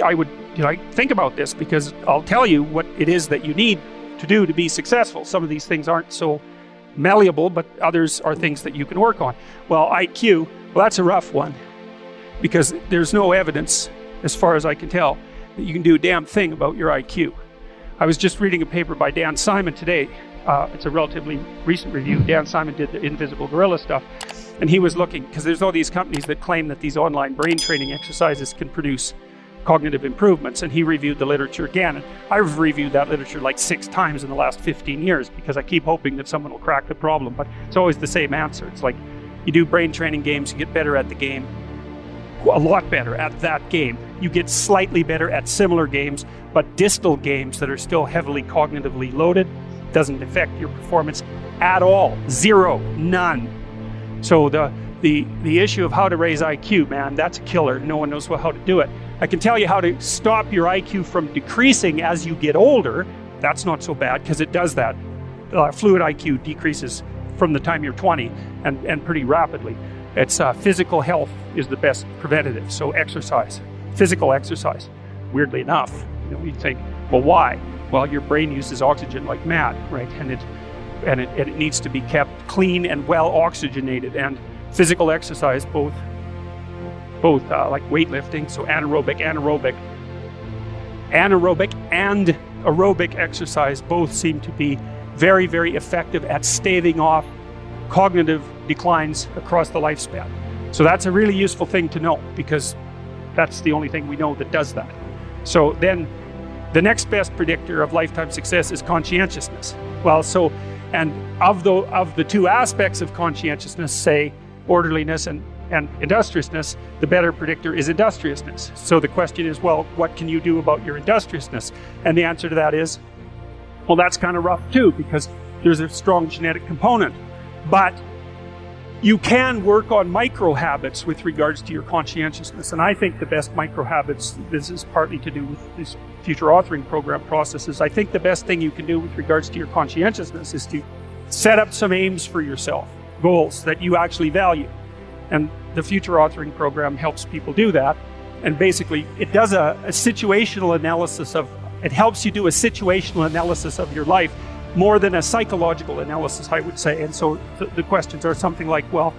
I would think about this, because I'll tell you what it is that you need to do to be successful. Some of these things aren't so malleable, but others are things that you can work on. Well, IQ, well, that's a rough one, because there's no evidence, as far as I can tell, that you can do a damn thing about your IQ. I was just reading a paper by Dan Simon today. It's a relatively recent review. Dan Simon did the Invisible Gorilla stuff, and he was looking, because there's all these companies that claim that these online brain training exercises can produce cognitive improvements, and he reviewed the literature again. And I've reviewed that literature like 6 times in the last 15 years, because I keep hoping that someone will crack the problem, but it's always the same answer. It's like, you do brain training games, you get better at the game, a lot better at that game. You get slightly better at similar games, but distal games that are still heavily cognitively loaded doesn't affect your performance at all. Zero, none. So the issue of how to raise IQ, man, that's a killer. No one knows how to do it. I can tell you how to stop your IQ from decreasing as you get older. That's not so bad, because it does that. Fluid IQ decreases from the time you're 20 and pretty rapidly. It's physical health is the best preventative. So exercise, physical exercise. Weirdly enough, you think, well, why? Well, your brain uses oxygen like mad, right? And it needs to be kept clean and well oxygenated. And physical exercise, both like weightlifting, so anaerobic and aerobic exercise, both seem to be very, very effective at staving off cognitive declines across the lifespan. So that's a really useful thing to know, because that's the only thing we know that does that. So then the next best predictor of lifetime success is conscientiousness. Well, so, and of the 2 aspects of conscientiousness, say orderliness and industriousness, the better predictor is industriousness. So the question is, well, what can you do about your industriousness? And the answer to that is, well, that's kind of rough too, because there's a strong genetic component. But you can work on micro habits with regards to your conscientiousness. And I think the best micro habits, this is partly to do with this future authoring program processes, I think the best thing you can do with regards to your conscientiousness is to set up some aims for yourself, goals that you actually value. And the future authoring program helps people do that. And basically, it does a situational analysis it helps you do a situational analysis of your life, more than a psychological analysis, I would say. And so the questions are something like, well,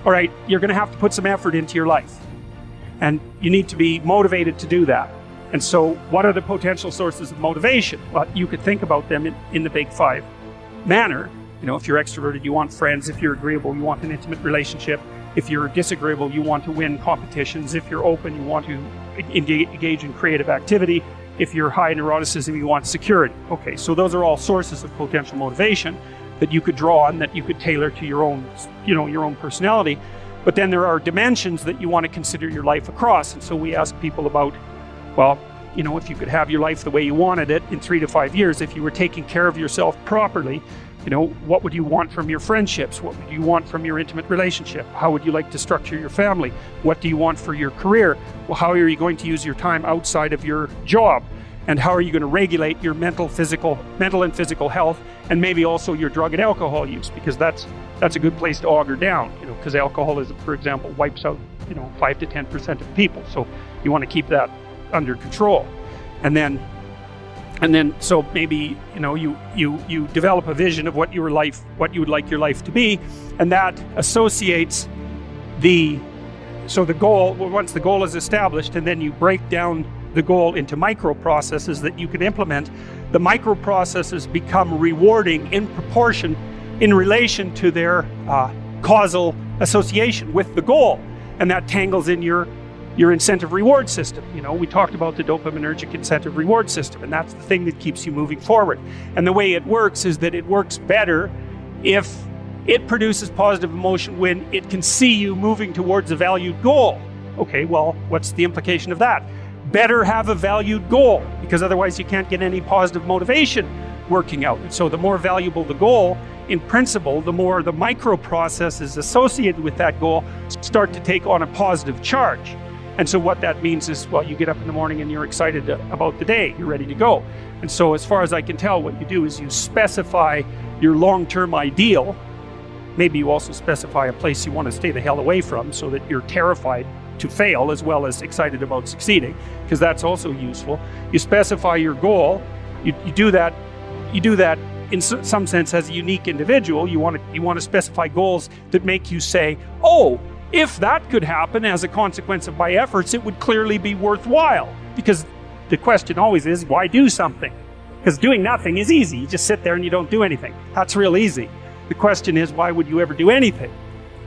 all right, you're going to have to put some effort into your life, and you need to be motivated to do that. And so what are the potential sources of motivation? Well, you could think about them in the big 5 manner. If you're extroverted, you want friends. If you're agreeable, you want an intimate relationship. If you're disagreeable, you want to win competitions. If you're open, you want to engage in creative activity. If you're high in neuroticism, you want security. Okay, so those are all sources of potential motivation that you could draw on, that you could tailor to your own, your own personality. But then there are dimensions that you want to consider your life across. And so we ask people about, well, if you could have your life the way you wanted it in 3 to 5 years, if you were taking care of yourself properly, what would you want from your friendships? What would you want from your intimate relationship? How would you like to structure your family? What do you want for your career? Well, how are you going to use your time outside of your job? And how are you going to regulate your mental and physical health, and maybe also your drug and alcohol use? Because that's a good place to auger down, because alcoholism, for example, wipes out, 5 to 10% of people. So you want to keep that under control. And then so maybe you develop a vision of what you would like your life to be, and that associates the goal. Once the goal is established, and then you break down the goal into micro processes that you can implement. The micro processes become rewarding in proportion in relation to their causal association with the goal, and that tangles in your incentive reward system. We talked about the dopaminergic incentive reward system, and that's the thing that keeps you moving forward. And the way it works is that it works better if it produces positive emotion when it can see you moving towards a valued goal. Okay, well, what's the implication of that? Better have a valued goal, because otherwise you can't get any positive motivation working out. And so the more valuable the goal, in principle, the more the micro processes associated with that goal start to take on a positive charge. And so what that means is, well, you get up in the morning and you're excited about the day, you're ready to go. And so as far as I can tell, what you do is you specify your long-term ideal. Maybe you also specify a place you want to stay the hell away from, so that you're terrified to fail as well as excited about succeeding, because that's also useful. You specify your goal. You do that in some sense as a unique individual. You want to specify goals that make you say, oh, if that could happen as a consequence of my efforts, it would clearly be worthwhile. Because the question always is, why do something? Because doing nothing is easy. You just sit there and you don't do anything. That's real easy. The question is, why would you ever do anything?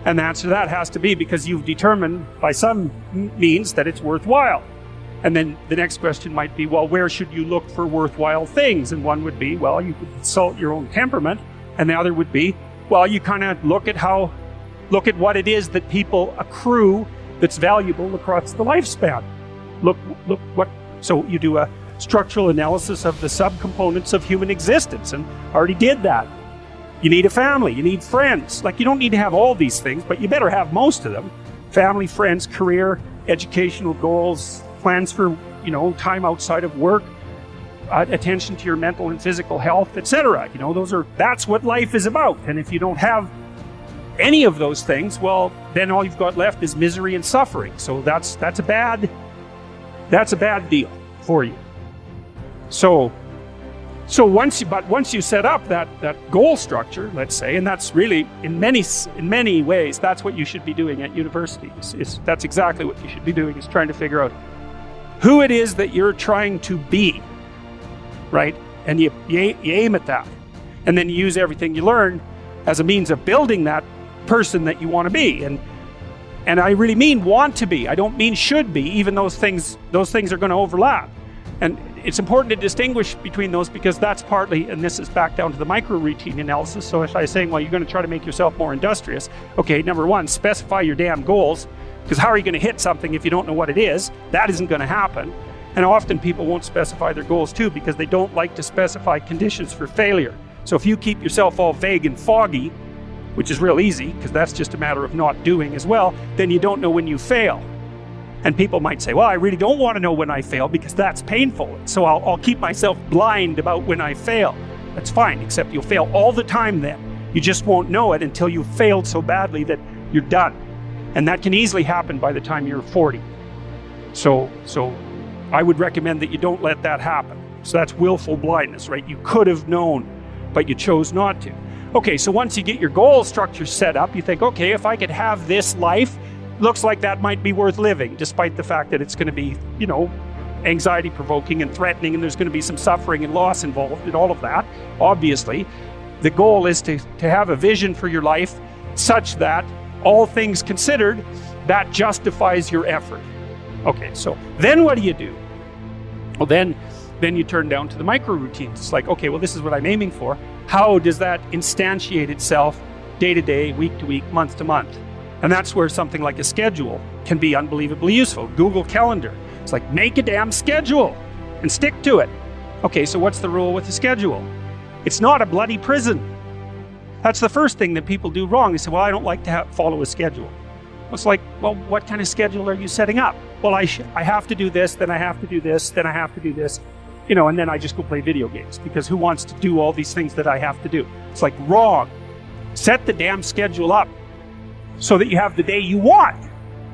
And the answer to that has to be because you've determined by some means that it's worthwhile. And then the next question might be, well, where should you look for worthwhile things? And one would be, well, you could consult your own temperament. And the other would be, well, you kind of look at what it is that people accrue that's valuable across the lifespan. So you do a structural analysis of the subcomponents of human existence, and already did that. You need a family, you need friends. Like, you don't need to have all these things, but you better have most of them. Family, friends, career, educational goals, plans for, time outside of work, attention to your mental and physical health, etc. That's what life is about. And if you don't have any of those things, well, then all you've got left is misery and suffering. So that's a bad deal for you. So once you set up that goal structure, let's say, and that's really in many ways that's what you should be doing at university. That's exactly what you should be doing, is trying to figure out who it is that you're trying to be, right? And you aim at that, and then you use everything you learn as a means of building that person that you want to be. And I really mean want to be. I don't mean should be, even those things are going to overlap. And it's important to distinguish between those, because that's partly, and this is back down to the micro routine analysis. So if I was saying, well, you're going to try to make yourself more industrious. Okay, number one, specify your damn goals, because how are you going to hit something if you don't know what it is? That isn't going to happen. And often people won't specify their goals too, because they don't like to specify conditions for failure. So if you keep yourself all vague and foggy, which is real easy, because that's just a matter of not doing as well, then you don't know when you fail. And people might say, well, I really don't want to know when I fail because that's painful. So I'll keep myself blind about when I fail. That's fine, except you'll fail all the time then. You just won't know it until you've failed so badly that you're done. And that can easily happen by the time you're 40. So I would recommend that you don't let that happen. So that's willful blindness, right? You could have known, but you chose not to. Okay, so once you get your goal structure set up, you think, okay, if I could have this life, looks like that might be worth living, despite the fact that it's going to be, anxiety provoking and threatening, and there's going to be some suffering and loss involved in all of that. Obviously, the goal is to have a vision for your life such that, all things considered, that justifies your effort. Okay, so then what do you do? Well, then you turn down to the micro routines. It's like, okay, well, this is what I'm aiming for. How does that instantiate itself day to day, week to week, month to month? And that's where something like a schedule can be unbelievably useful. Google Calendar. It's like, make a damn schedule and stick to it. Okay, so what's the rule with a schedule? It's not a bloody prison. That's the first thing that people do wrong. They say, well, I don't like to follow a schedule. It's like, well, what kind of schedule are you setting up? Well, I have to do this, then I have to do this, then I have to do this, and then I just go play video games, because who wants to do all these things that I have to do? It's like, wrong. Set the damn schedule up so that you have the day you want.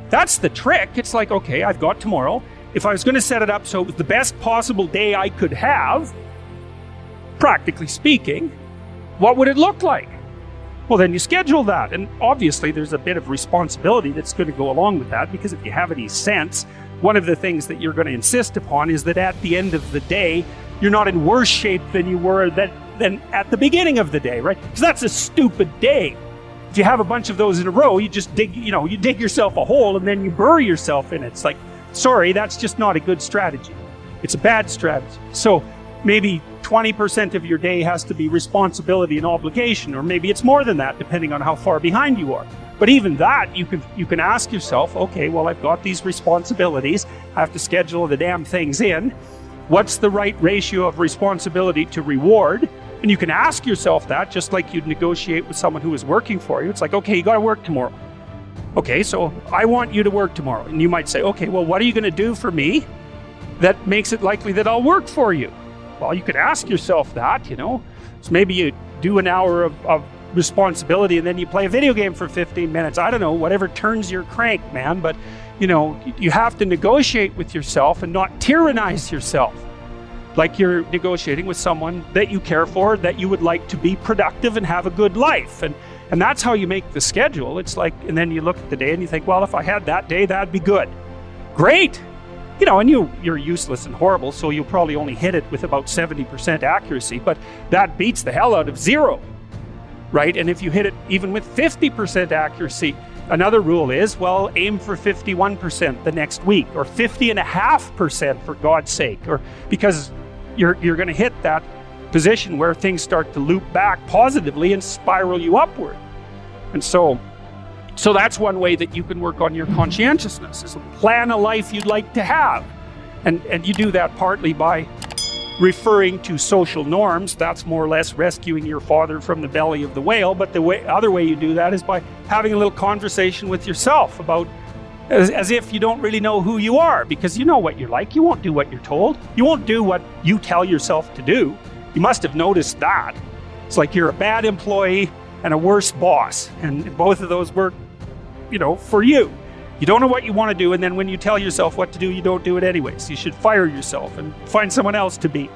That's the trick. It's like, okay, I've got tomorrow. If I was going to set it up so it was the best possible day I could have, practically speaking, what would it look like? Well, then you schedule that. And obviously there's a bit of responsibility that's going to go along with that, because if you have any sense, one of the things that you're going to insist upon is that at the end of the day, you're not in worse shape than you were than at the beginning of the day, right? Because that's a stupid day. If you have a bunch of those in a row, you just dig yourself a hole and then you bury yourself in it. It's like, sorry, that's just not a good strategy. It's a bad strategy. So maybe 20% of your day has to be responsibility and obligation, or maybe it's more than that, depending on how far behind you are. But even that, you can ask yourself, okay, well, I've got these responsibilities. I have to schedule the damn things in. What's the right ratio of responsibility to reward? And you can ask yourself that, just like you'd negotiate with someone who is working for you. It's like, okay, you got to work tomorrow. Okay, so I want you to work tomorrow. And you might say, okay, well, what are you going to do for me that makes it likely that I'll work for you? Well, you could ask yourself that, So maybe you do an hour of responsibility and then you play a video game for 15 minutes. I don't know, whatever turns your crank, man. But you have to negotiate with yourself and not tyrannize yourself. Like you're negotiating with someone that you care for, that you would like to be productive and have a good life. And that's how you make the schedule. It's like, and then you look at the day and you think, well, if I had that day, that'd be good. Great. And you're useless and horrible, so you'll probably only hit it with about 70% accuracy, but that beats the hell out of 0, right? And if you hit it even with 50% accuracy, another rule is, well, aim for 51% the next week, or 50.5% for God's sake, or because you're going to hit that position where things start to loop back positively and spiral you upward. And so that's one way that you can work on your conscientiousness, is plan a life you'd like to have. And you do that partly by referring to social norms. That's more or less rescuing your father from the belly of the whale. But the other way you do that is by having a little conversation with yourself about, as if you don't really know who you are, because you know what you're like. You won't do what you're told. You won't do what you tell yourself to do. You must have noticed that. It's like you're a bad employee and a worse boss, and both of those work, for you. You don't know what you want to do, and then when you tell yourself what to do, you don't do it anyways. You should fire yourself and find someone else to be.